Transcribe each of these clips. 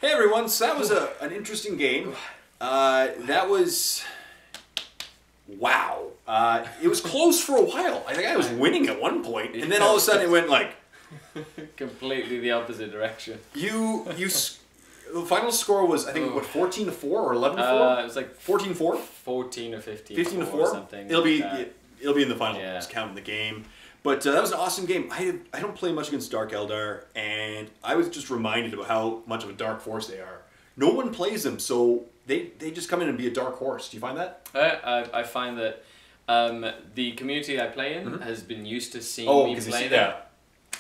Hey everyone, so that was an interesting game. That was... Wow. It was close for a while. I think I was winning at one point, and then all of a sudden it went like... completely the opposite direction. The final score was, I think, what, 14-4 or 11-4? It was like 14-4? 14 or 15. 15-4 or something. It'll be in the final. Yeah. Just counting the game. But that was an awesome game. I don't play much against Dark Eldar, and I was just reminded of how much of a dark force they are. No one plays them, so they just come in and be a dark horse. Do you find that? I find that the community I play in has been used to seeing me play them.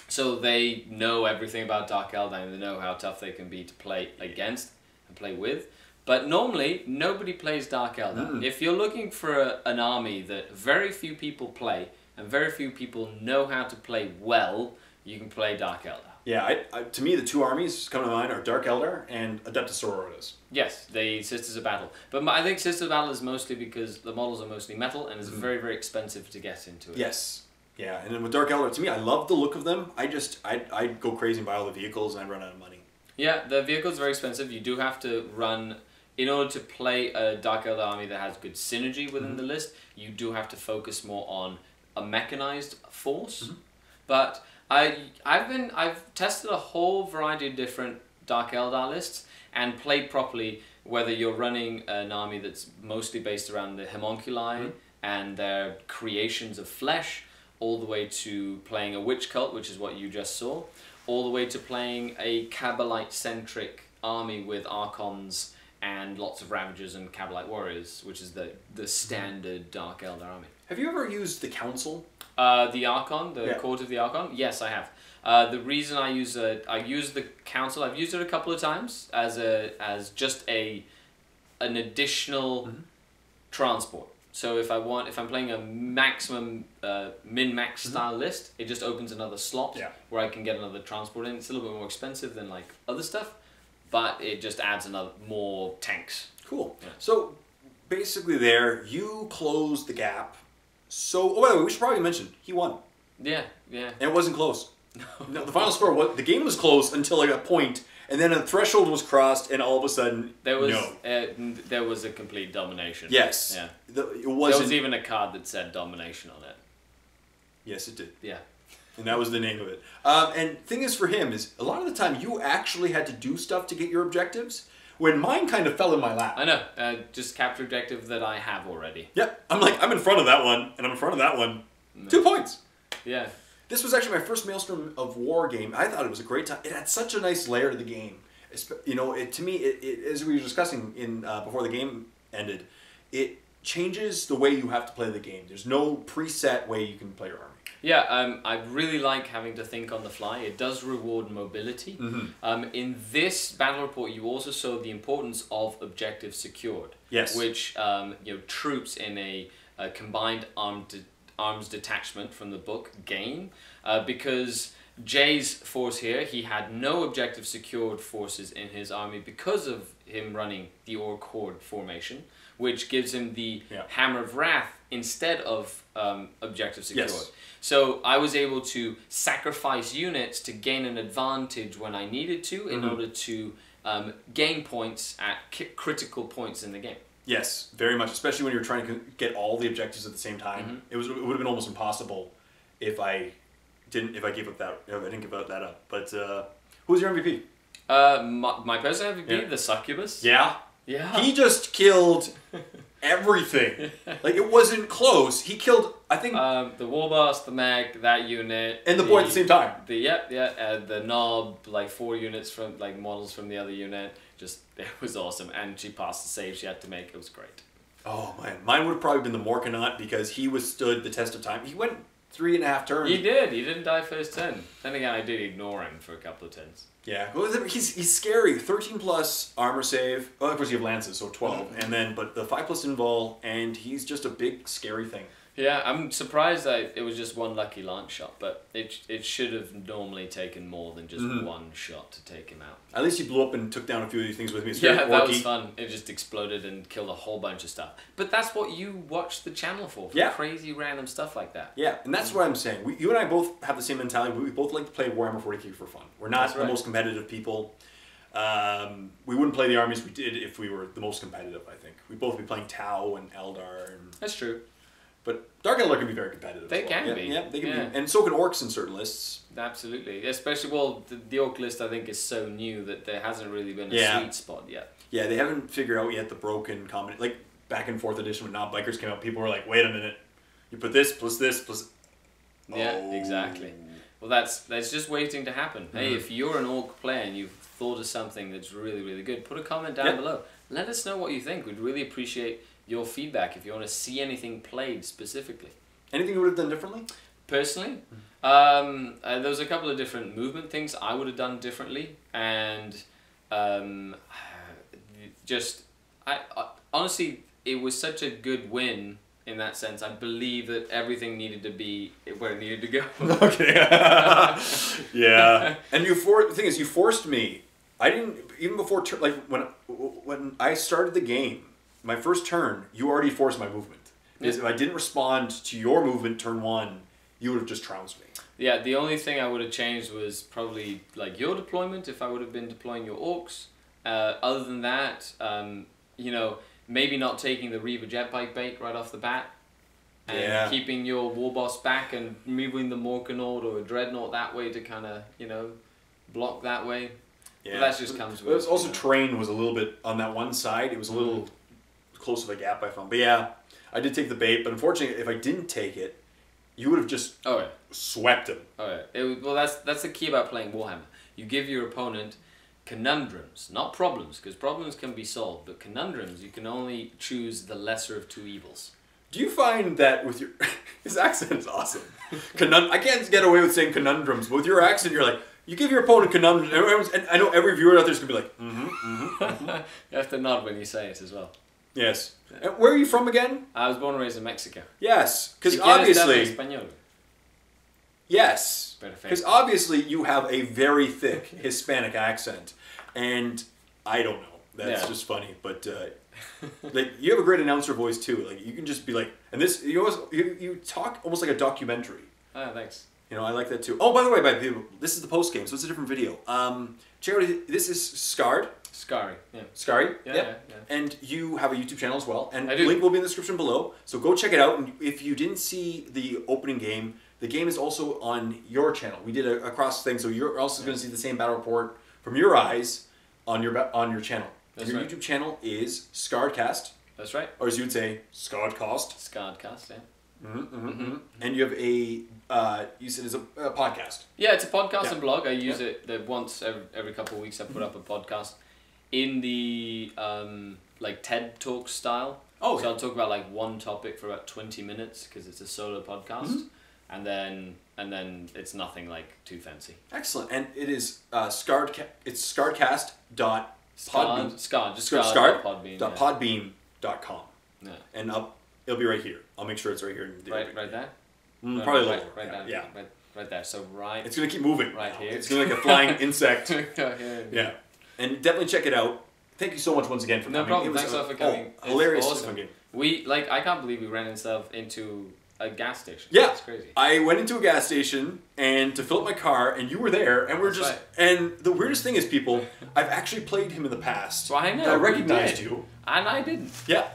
So they know everything about Dark Eldar, and they know how tough they can be to play against and play with. But normally, nobody plays Dark Eldar. If you're looking for an army that very few people play, and very few people know how to play well, you can play Dark Eldar. Yeah, to me, the two armies coming to mind are Dark Eldar and Adeptus Sororitas. Yes, the Sisters of Battle. But I think Sisters of Battle is mostly because the models are mostly metal, and it's very, very expensive to get into it. Yes. Yeah, and then with Dark Eldar, to me, I love the look of them. I'd go crazy and buy all the vehicles, and I'd run out of money. Yeah, the vehicles are very expensive. You do have to run... In order to play a Dark Eldar army that has good synergy within the list, you do have to focus more on a mechanized force. But I've tested a whole variety of different Dark Eldar lists and played properly, whether you're running an army that's mostly based around the homunculi and their creations of flesh, all the way to playing a witch cult, which is what you just saw, all the way to playing a Kabbalite-centric army with Archons and lots of Ravagers and Kabbalite Warriors, which is the standard Dark Eldar army. Have you ever used the Council? The Archon, the Court of the Archon? Yes, I have. The reason I use the Council, I've used it a couple of times as just an additional transport. So if I'm playing a maximum min-max style list, it just opens another slot where I can get another transport in. It's a little bit more expensive than like other stuff, but it just adds more tanks. Cool. Yeah. So basically there, you closed the gap. So, by the way, we should probably mention, he won. Yeah, yeah. And it wasn't close. No, the final score, the game was close until like a point, and then a threshold was crossed, and all of a sudden, there was a complete domination. Yes. Yeah. There was even a card that said domination on it. Yes, it did. Yeah. And that was the name of it. And thing is for him is, a lot of the time, you actually had to do stuff to get your objectives, when mine kind of fell in my lap. I know. Just capture objective that I have already. Yep. I'm in front of that one, and I'm in front of that one. 2 points. Yeah. This was actually my first Maelstrom of War game. I thought it was a great time. It had such a nice layer to the game. You know, to me, as we were discussing before the game ended, it changes the way you have to play the game. There's no preset way you can play your army. Yeah, I really like having to think on the fly. It does reward mobility. In this battle report, you also saw the importance of objectives secured. Yes. Which troops in a combined arms detachment from the book gain, because Jay's force here, he had no objective secured forces in his army because of him running the Orc Horde formation, which gives him the Hammer of Wrath instead of objective secured. Yes. So I was able to sacrifice units to gain an advantage when I needed to in order to gain points at critical points in the game. Yes, very much, especially when you're trying to get all the objectives at the same time. It would have been almost impossible if I didn't give that up. But who's your MVP? My personal MVP, the Succubus. Yeah. Yeah. He just killed everything. Like, it wasn't close. He killed, I think... the Warboss, the Mech, that unit. And the boy at the same time. The Knob, like 4 units from, like, models from the other unit. Just, it was awesome. And she passed the save she had to make. It was great. Oh, man. Mine would have probably been the Morkanaut because he withstood the test of time. He went 3.5 turns. He did. He didn't die first turn. Then again, I did ignore him for a couple of turns. Yeah, well, he's scary. 13 plus armor save. Well, of course you have lances, so 12, and then but the 5 plus invul, and he's just a big scary thing. Yeah, I'm surprised that it was just one lucky lance shot, but it should have normally taken more than just one shot to take him out. At least he blew up and took down a few of these things with me. It's yeah, that was fun. It just exploded and killed a whole bunch of stuff. But that's what you watch the channel for crazy random stuff like that. Yeah, and that's what I'm saying. You and I both have the same mentality. We both like to play Warhammer 40K for fun. We're not the most competitive people. We wouldn't play the armies we did if we were the most competitive, I think. We'd both be playing Tau and Eldar. That's true. But Dark Eldar can be very competitive. They as well. can be. Yeah, they can be. And so can Orks in certain lists. Absolutely. Especially, well, the Orc list, I think, is so new that there hasn't really been a sweet spot yet. Yeah, they haven't figured out yet the broken combination. Like, back in 4th edition when Not-Bikers came out, people were like, wait a minute. You put this plus this plus... Yeah, exactly. Well, that's just waiting to happen. Hey, if you're an Orc player and you've thought of something that's really, really good, put a comment down below. Let us know what you think. We'd really appreciate your feedback if you want to see anything played specifically. Anything you would have done differently? Personally, there was a couple of different movement things I would have done differently, and honestly, it was such a good win in that sense. I believe that everything needed to be where it needed to go. Okay. Yeah. And the thing is, you forced me. I didn't even before like when I started the game, my first turn, you already forced my movement. Because if I didn't respond to your movement turn 1, you would have just trounced me. Yeah, the only thing I would have changed was probably like your deployment if I would have been deploying your Orcs. Other than that, you know, maybe not taking the Reaver Jetbike bait right off the bat. And keeping your War Boss back and moving the Morkanaut or a Dreadnought that way to kind of, you know, block that way. Yeah. But that just comes with... It was also terrain was a little bit on that one side. It was a little close of a gap I found. But yeah, I did take the bait. But unfortunately, if I didn't take it, you would have just swept him. Oh yeah. Well, that's the key about playing Warhammer. You give your opponent conundrums, not problems, because problems can be solved. But conundrums, you can only choose the lesser of two evils. Do you find that with your... His accent is awesome. I can't get away with saying conundrums, but with your accent, you're like... You give your opponent conundrums, and I know every viewer out there is going to be like, You have to nod when you say it as well. Yes. And where are you from again? I was born and raised in Mexico. Yes, because obviously... Español. Yes, because obviously you have a very thick Hispanic accent, and I don't know. That's just funny, but like you have a great announcer voice too. Like you can just be like, and this you talk almost like a documentary. Oh, thanks. You know, I like that too. Oh, by the way, this is the post game, so it's a different video. Check out, this is Skari. Yeah. Skari? Yeah. And you have a YouTube channel as well. And I do. Link will be in the description below. So go check it out. And if you didn't see the opening game, the game is also on your channel. We did a cross thing, so you're also going to see the same battle report from your eyes on your channel. That's and your right. YouTube channel is Scarredcast. That's right. Or as you would say, Scarredcast. Scarredcast, yeah. And you have you said it's a podcast. Yeah, it's a podcast and blog. I use it once every couple of weeks. I put up a podcast in the like TED Talk style. Oh, so I'll talk about like one topic for about 20 minutes because it's a solo podcast, and then it's nothing like too fancy. Excellent, and it is It's scarredcast.podbean.com. Yeah. And it'll be right here. I'll make sure it's right here. Right there? Probably a little. Right there. Yeah. Right there. So right. It's going to keep moving. Right here. It's going to like a flying insect. Yeah. And definitely check it out. Thank you so much once again for coming. No problem. Thanks a lot for coming. Hilarious. Awesome. Game. I can't believe we ran into a gas station. Yeah. It's crazy. I went into a gas station and to fill up my car, and you were there, and and the weirdest thing is, people, I've actually played him in the past. Well, I know. I recognized you. And I didn't. Yeah.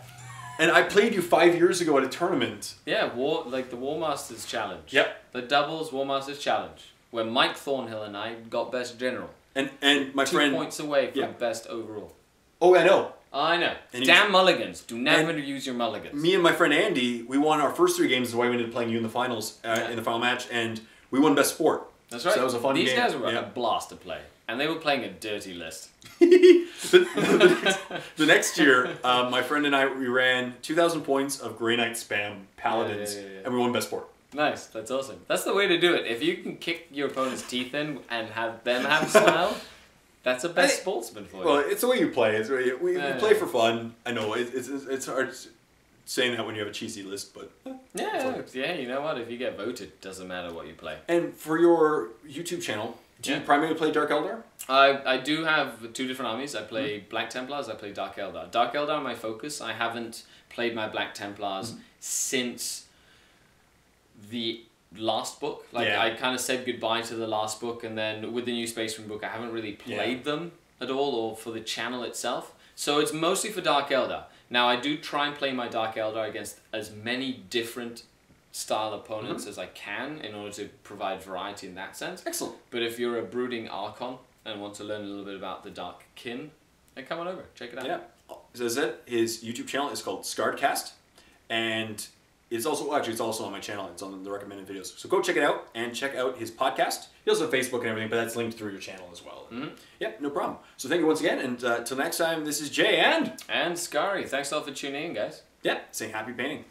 And I played you 5 years ago at a tournament. Yeah, the War Masters Challenge. Yep. The doubles War Masters Challenge, where Mike Thornhill and I got best general. And my 2 points away from best overall. Oh, I know. I know. Damn mulligans. Do never use your mulligans. Me and my friend Andy, we won our first 3 games. That's why we ended up playing you in the finals, in the final match, and we won best sport. That's right. So that was a fun game. These guys were a blast to play, and they were playing a dirty list. the next year, my friend and I, we ran 2,000 points of Grey Knight spam Paladins, and we won best sport. Nice, that's awesome. That's the way to do it. If you can kick your opponent's teeth in and have them have a smile, that's a best sportsman for you. Well, it's the way you play. It's we play for fun. I know it's hard saying that when you have a cheesy list, but yeah. You know what? If you get voted, doesn't matter what you play. And for your YouTube channel, do you primarily play Dark Eldar? I do have 2 different armies. I play Black Templars, I play Dark Eldar. Dark Eldar are my focus. I haven't played my Black Templars since the last book. I kind of said goodbye to the last book, and then with the new Space Marine book, I haven't really played them. at all, or for the channel itself. So it's mostly for Dark Eldar. Now I do try and play my Dark Eldar against as many different style opponents as I can in order to provide variety in that sense. Excellent. But if you're a brooding Archon and want to learn a little bit about the Dark Kin, then come on over, check it out. Yeah. As I said, his YouTube channel is called Scarredcast, and it's also on my channel. It's on the recommended videos. So go check it out and check out his podcast. He also has Facebook and everything, but that's linked through your channel as well. Yeah, no problem. So thank you once again, and till next time, this is Jay and Skari. Thanks a lot for tuning in, guys. Yeah, saying happy painting.